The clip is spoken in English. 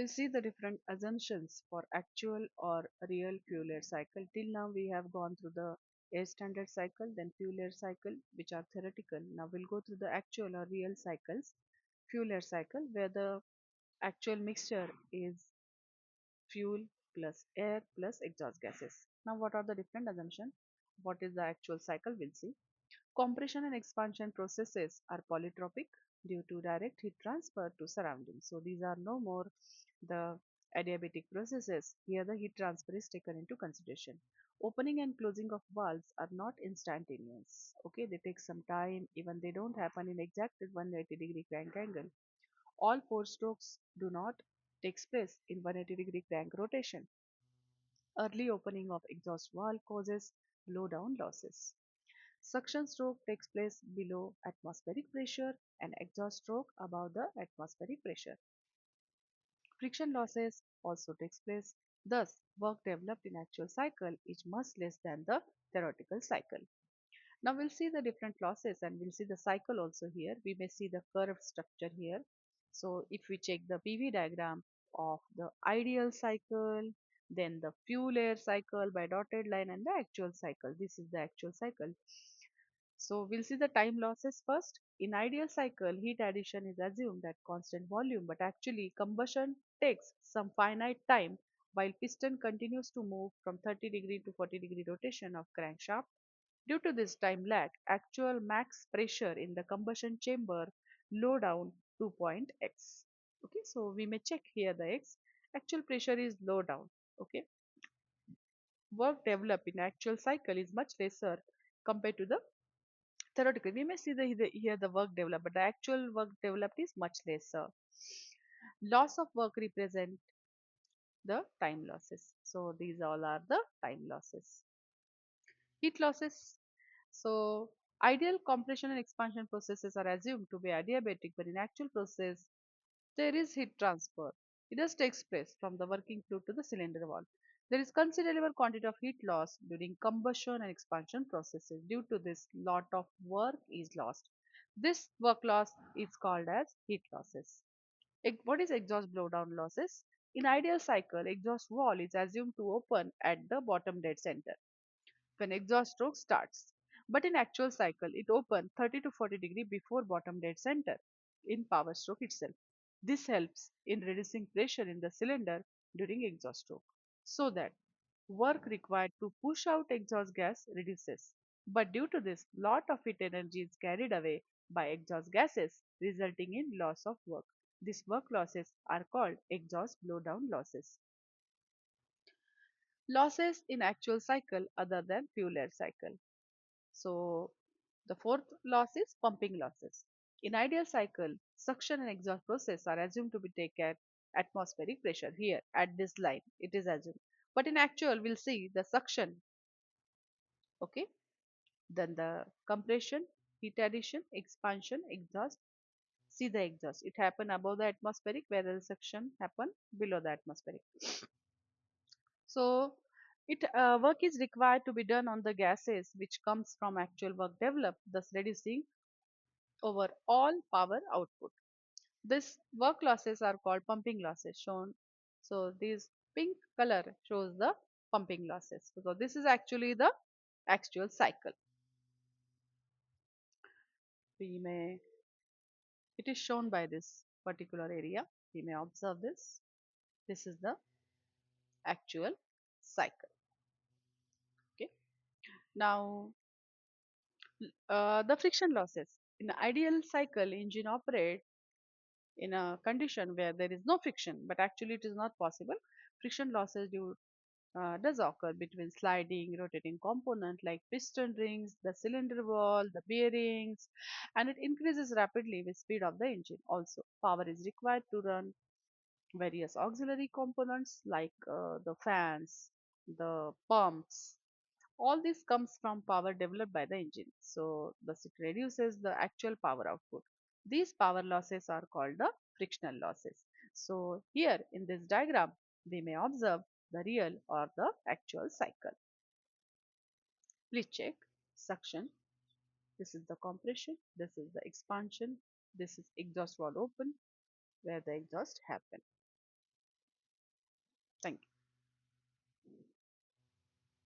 We'll see the different assumptions for actual or real fuel air cycle. Till now we have gone through the air standard cycle, then fuel air cycle, which are theoretical. Now we'll go through the actual or real cycles, fuel air cycle, where the actual mixture is fuel plus air plus exhaust gases. Now what are the different assumptions? What is the actual cycle? We'll see. Compression and expansion processes are polytropic due to direct heat transfer to surroundings. So these are no more the adiabatic processes. Here the heat transfer is taken into consideration. Opening and closing of valves are not instantaneous. Okay, they take some time, even they don't happen in exact 180-degree crank angle. All four strokes do not takes place in 180-degree crank rotation. Early opening of exhaust valve causes blowdown losses. Suction stroke takes place below atmospheric pressure and exhaust stroke above the atmospheric pressure. Friction losses also takes place. Thus, work developed in actual cycle is much less than the theoretical cycle. Now we'll see the different losses and we'll see the cycle also here. We may see the curved structure here. So if we check the PV diagram of the ideal cycle, then the fuel air cycle by dotted line and the actual cycle. This is the actual cycle. So we'll see the time losses first. In ideal cycle, heat addition is assumed at constant volume, but actually combustion takes some finite time while piston continues to move from 30-degree to 40-degree rotation of crankshaft. Due to this time lag, actual max pressure in the combustion chamber low down to point X. Okay, so we may check here the X. Actual pressure is low down. Okay, work developed in actual cycle is much lesser compared to the theoretical. We may see here the work developed, but the actual work developed is much lesser. Loss of work represent the time losses. So these all are the time losses. Heat losses. So ideal compression and expansion processes are assumed to be adiabatic, but in actual process there is heat transfer. It just takes place from the working fluid to the cylinder wall. There is considerable quantity of heat loss during combustion and expansion processes. Due to this, lot of work is lost. This work loss is called as heat losses. What is exhaust blowdown losses? In ideal cycle, exhaust valve is assumed to open at the bottom dead center when exhaust stroke starts. But in actual cycle, it opens 30 to 40 degree before bottom dead center in power stroke itself. This helps in reducing pressure in the cylinder during exhaust stroke so that work required to push out exhaust gas reduces. But due to this, lot of heat energy is carried away by exhaust gases, resulting in loss of work. These work losses are called exhaust blowdown losses. Losses in actual cycle other than fuel air cycle. So the fourth loss is pumping losses. In ideal cycle, suction and exhaust process are assumed to be taken at atmospheric pressure. Here at this line, it is assumed. But in actual, we'll see the suction, okay, then the compression, heat addition, expansion, exhaust. See the exhaust. It happen above the atmospheric, where the suction happen below the atmospheric. So it work is required to be done on the gases which comes from actual work developed, thus reducing over all power output. This work losses are called pumping losses shown. So this pink color shows the pumping losses. So this is actually the actual cycle. We may it is shown by this particular area. We may observe this. This is the actual cycle. Okay. Now the friction losses. In an ideal cycle, engine operate in a condition where there is no friction, but actually it is not possible. Friction losses does occur between sliding, rotating component like piston rings, the cylinder wall, the bearings, and it increases rapidly with speed of the engine. Also, power is required to run various auxiliary components like the fans, the pumps. All this comes from power developed by the engine. So, thus it reduces the actual power output. These power losses are called the frictional losses. So, here in this diagram, we may observe the real or the actual cycle. Please check suction. This is the compression. This is the expansion. This is exhaust valve open where the exhaust happen. Thank you.